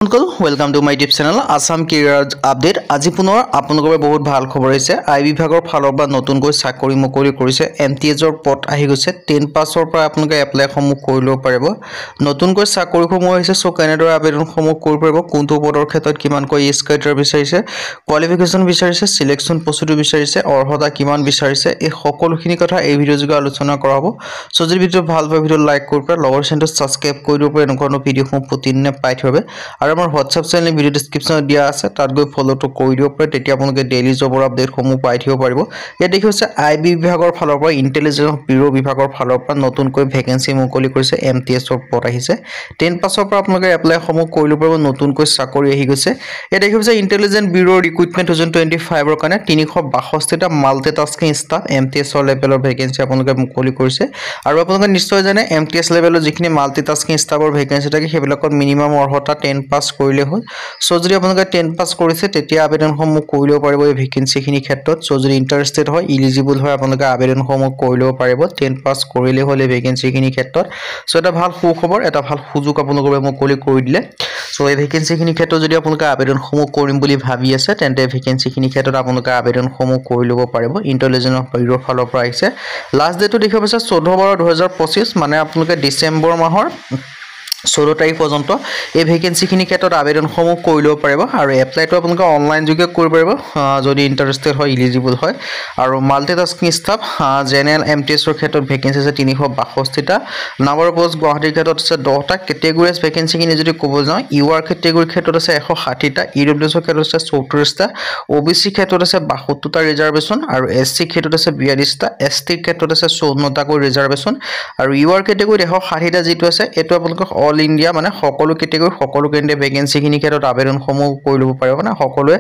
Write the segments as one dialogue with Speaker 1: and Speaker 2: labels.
Speaker 1: Welcome to my YouTube channel Assam career update. आज पुनः आपलोকৰ बहुत ভাল খবৰ হৈছে। আই বিভাগৰ ফালৰ পৰা নতুনকৈ চাকৰি মুকলি কৰিছে। এমটিএছৰ পদ আহি গৈছে। 10 পাছৰ পৰা আপোনালোকে এপ্লাই সমূহ কৰি লব পাৰিব। নতুনকৈ চাকৰিসমূহ আহিছে। সো কেনেদৰে আবেদনসমূহ কৰিব পাৰিব, কোনটো পদৰ ক্ষেত্ৰত কিমানকৈ এজ ক্ৰাইটেৰিয়া বিচাৰিছে, কোৱালিফিকেশন বিচাৰিছে, সিলেকশন প্ৰস্তুতি বিচাৰিছে, অৰ্হতা কিমান বিচাৰিছে, এই সকলোখিনি কথা এই ভিডিঅ' যোগে আলোচনা কৰা হ'ব। সো যদি ভিডিঅ' ভাল পায় ভিডিঅ' লাইক কৰি পেলাই লগৰ চেনেলটো সাবস্ক্ৰাইব কৰি দিব পাৰে। এনেকুৱা ভিডিঅ'সমূহ প্ৰতিদিনে পাই থাকিব। আৰু আমাৰ হোৱাটছআপ চেনেল ভিডিঅ' ডেসক্ৰিপচনত দিয়া আছে, তাত গৈ ফলোটো কৰি দিব পাৰে। তেতিয়া আপোনালোকে ডেইলি জবৰ আপডেটসমূহ পাই থাকিব পাৰিব। ইয়াত দেখি হৈছে আই বিভাগৰ ফালৰ পৰা ইন্টেলিজেন্স ব্যুৰো বিভাগৰ ফালৰ পৰা নতুনকৈ ভেকেন্সি মুকলি কৰিছে। এমটিএছৰ পদ আহিছে। 10 পাছৰ পৰা আপোনালোকে এপ্লাই সমূহ কৰি লব পাৰিব। নতুনকৈ চাকৰি আহি গৈছে। ইয়াত দেখি হৈছে ইন্টেলিজেন্স ব্যুৰো ৰিক্ৰুটমেন্ট 2025 ৰ কাৰণে 362টা মাল্টিটাস্কিং ষ্টাফ এমটিএছৰ লেভেলৰ ভেকেন্সি আপোনালোকে মুকলি কৰিছে। আৰু আপোনালোকে নিশ্চয় জানে এমটিএছ লেভেলৰ যিখিনি মাল্টিটাস্কিং ষ্টাফৰ ভেকেন্সি থাকে সেইবিলাকত মিনিমাম অৰ্হতা 10 পাছ কৰিলে হ'ল। সো যদি আপোনালোকে 10 পাছ কৰিছে তেতিয়া আবেদনসমূহ কৰি লব পাৰিব এই ভেকেন্সিখিনি ক্ষেত্ৰত। সো যদি ইন্টাৰেষ্টেড হয়, ইলিজিবল হয়, আপোনালোকে আবেদনসমূহ কৰি লব পাৰিব 10 পাছ কৰিলে হ'ল এই ভেকেন্সিখিনি ক্ষেত্ৰত। সো এটা ভাল সুখবৰ, এটা ভাল সুযোগ আপোনালোকৰ মুকলি কৰি দিলে। সো এই ভেকেন্সিখিনি ক্ষেত্ৰত যদি আপোনালোকে আবেদনসমূহ কৰিম বুলি ভাবি আছে তেন্তে ভেকেন্সিখিনি ক্ষেত্ৰত আপোনালোকে আবেদনসমূহ কৰি লব পাৰিব। ইন্টেলিজেন্স ব্যুৰোৰ ফালৰ পৰা আহিছে। লাষ্ট ডেটটো দেখিব পাইছে 14/12/2025, মানে আপোনালোকে ডিসেম্বৰ মাহৰ 14 তাৰিখ পৰ্যন্ত এই ভেকেন্সিখিনি ক্ষেত্ৰত আবেদনসমূহ কৰি লব পাৰিব। আৰু এপ্লাইটো আপোনালোকে অনলাইন যোগে কৰিব পাৰিব যদি ইন্টাৰেষ্টেড হয়, ইলিজিবল হয়। আৰু মাল্টিটাস্কিং ষ্টাফ জেনেৰেল এমটিএছৰ ক্ষেত্ৰত ভেকেন্সি আছে 362টা। নাম্বাৰ অফ পোষ্ট গুৱাহাটীৰ ক্ষেত্ৰত আছে 10টা। কেটেগৰিজ ভেকেন্সিখিনি যদি ক'ব যাওঁ, ইউআৰ কেটেগৰীৰ ক্ষেত্ৰত আছে 160টা, ইডব্লিউএছৰ ক্ষেত্ৰত আছে 34টা, ওবিসি ক্ষেত্ৰত আছে 62টা ৰিজাৰ্ভেশ্যন, আৰু এছসি ক্ষেত্ৰত আছে 42টা, এছটিৰ ক্ষেত্ৰত আছে 54টাকৈ ৰিজাৰ্ভেশ্যন। আৰু ইউআৰ কেটেগৰীত 160টা যিটো আছে এইটো আপোনালোকক অল ইণ্ডিয়া মানে সকলো কেটেগৰী সকলো কেন্দ্ৰীয় ভেকেন্সিখিনি ক্ষেত্ৰত আবেদনসমূহ কৰি ল'ব পাৰিব। মানে সকলোৱে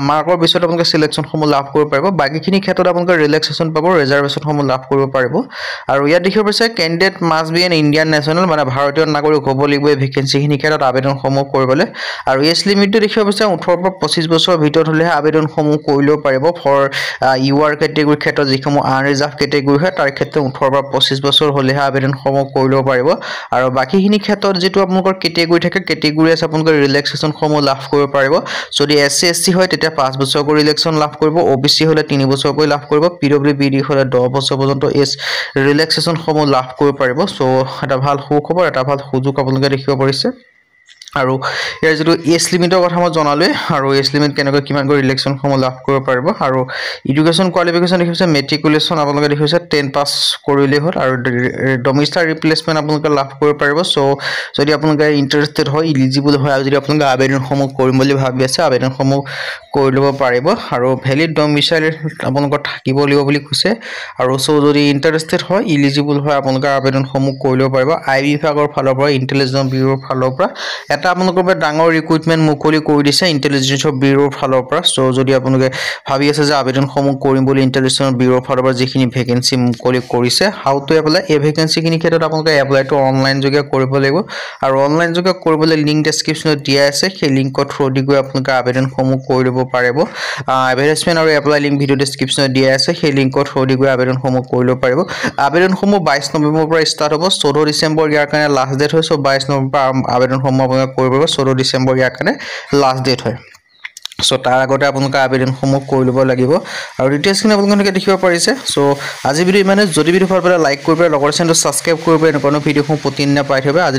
Speaker 1: মাৰ্কৰ পিছত আপোনালোকে সিলেকশ্যনসমূহ লাভ কৰিব পাৰিব। বাকীখিনি ক্ষেত্ৰত আপোনালোকে ৰিলেক্সেশ্যন পাব, ৰিজাৰ্ভেশ্যনসমূহ লাভ কৰিব পাৰিব। আৰু ইয়াত দেখিব পাইছে candidate must B N Indian national, মানে ভাৰতীয় নাগৰিক হ'ব লাগিব এই ভেকেন্সিখিনি ক্ষেত্ৰত আবেদনসমূহ কৰিবলৈ। আৰু এজ লিমিটটো দেখিব পাইছে 18 পৰা 25 বছৰৰ ভিতৰত হ'লেহে আবেদনসমূহ কৰি ল'ব পাৰিব। ফৰ ইউআৰ কেটেগৰীৰ ক্ষেত্ৰত যিসমূহ আনৰিজাৰ্ভ কেটেগৰী হয় তাৰ ক্ষেত্ৰত 18 পৰা 25 বছৰ হ'লেহে আবেদনসমূহ কৰি ল'ব পাৰিব। আৰু বাকীখিনি ক্ষেত্ৰত যেটো আপোনালোকৰ কেটেগৰী থাকে কেটেগৰী আছে আপোনালোকৰ ৰিলেক্সেশ্যনসমূহ লাভ কৰিব পাৰিব। যদি এছসি এছটি হয় তেতিয়া 5 বছৰকৈ ৰিলেক্সেশ্যন লাভ কৰিব, ওবিসি হ'লে 3 বছৰকৈ লাভ কৰিব, পিডব্লিউবিডি হ'লে 10 বছৰ পৰ্যন্ত এজ ৰিলেক্সেশ্যনসমূহ লাভ কৰিব পাৰিব। সো এটা ভাল সুখবৰ, এটা ভাল সুযোগ আপোনালোকে দেখিব পাৰিছে। আৰু ইয়াৰ যেটো এজ লিমিটৰ কথা মই জনালোৱে, আৰু এজ লিমিট কেনেকৈ কিমানকৈ ৰিলেক্সেশ্যনসমূহ লাভ কৰিব পাৰিব। আৰু এডুকেশ্যন কোৱালিফিকেশ্যন দেখিছে মেট্ৰিকুলেশ্যন আপোনালোকে দেখিছে 10 পাছ কৰিলেই হ'ল। আৰু ডমিচাইল ৰিপ্লেচমেণ্ট আপোনালোকে লাভ কৰিব পাৰিব। সো যদি আপোনালোকে ইন্টাৰেষ্টেড হয়, ইলিজিবল হয়, আৰু যদি আপোনালোকে আবেদনসমূহ কৰিম বুলি ভাবি আছে আবেদনসমূহ কৰি ল'ব পাৰিব। আৰু ভেলিড ডমিচাইল আপোনালোকৰ থাকিব লাগিব বুলি কৈছে। আৰু সো যদি ইন্টাৰেষ্টেড হয়, ইলিজিবল হয়, আপোনালোকে আবেদনসমূহ কৰি ল'ব পাৰিব। আই বিভাগৰ ফালৰ পৰা ইন্টেলিজেন্স ব্যুৰোৰ ফালৰ পৰা এটা আপোনালোকৰ বাবে ডাঙৰ ৰিক্ৰুটমেন্ট মুকলি কৰি দিছে ইন্টেলিজেন্স ব্যুৰোৰ ফালৰ পৰা। সো যদি আপোনালোকে ভাবি আছে যে আবেদনসমূহ কৰিম বুলি ইন্টেলিজেন্স ব্যুৰোৰ ফালৰ পৰা যিখিনি ভেকেন্সি মুকলি কৰিছে, হাউ টু এপ্লাই, এই ভেকেন্সিখিনি ক্ষেত্ৰত আপোনালোকে এপ্লাইটো অনলাইন যোগে কৰিব লাগিব। আৰু অনলাইন যোগে কৰিবলৈ লিংক ডেসক্ৰিপচনত দিয়া আছে, সেই লিংকৰ থ্ৰুদি গৈ আপোনালোকে আবেদনসমূহ কৰি ল'ব পাৰিব। এডভাৰটাইজমেন্ট আৰু এপ্লাই লিংক ভিডিঅ' ডেসক্ৰিপচনত দিয়া আছে, সেই লিংকৰ থ্ৰুদি গৈ আবেদনসমূহ কৰি ল'ব পাৰিব। আবেদনসমূহ 22 নৱেম্বৰৰ পৰা ষ্টাৰ্ট হ'ব। 14 ডিচেম্বৰ ইয়াৰ কাৰণে লাষ্ট ডেট হয়। সো 22 নৱেম্বৰ আবেদনসমূহ আপোনালোকে কৰিব পাৰিব। 14 ডিচেম্বৰ ইয়াৰ কাৰণে লাষ্ট ডেট হয়। সো তাৰ আগতে আপোনালোকে আবেদনসমূহ কৰি ল'ব লাগিব। আৰু ডিটেইলছখিনি আপোনালোকে দেখিব পাৰিছে। সো আজি ভিডিঅ' ইমানে। যদি ভিডিঅ' ভাল পালে লাইক কৰিব, লগৰ চেনেলটো সাবস্ক্ৰাইব কৰিব, এনেকুৱা ভিডিঅ'সমূহ প্ৰতিদিনে পাই থাকিব। আজি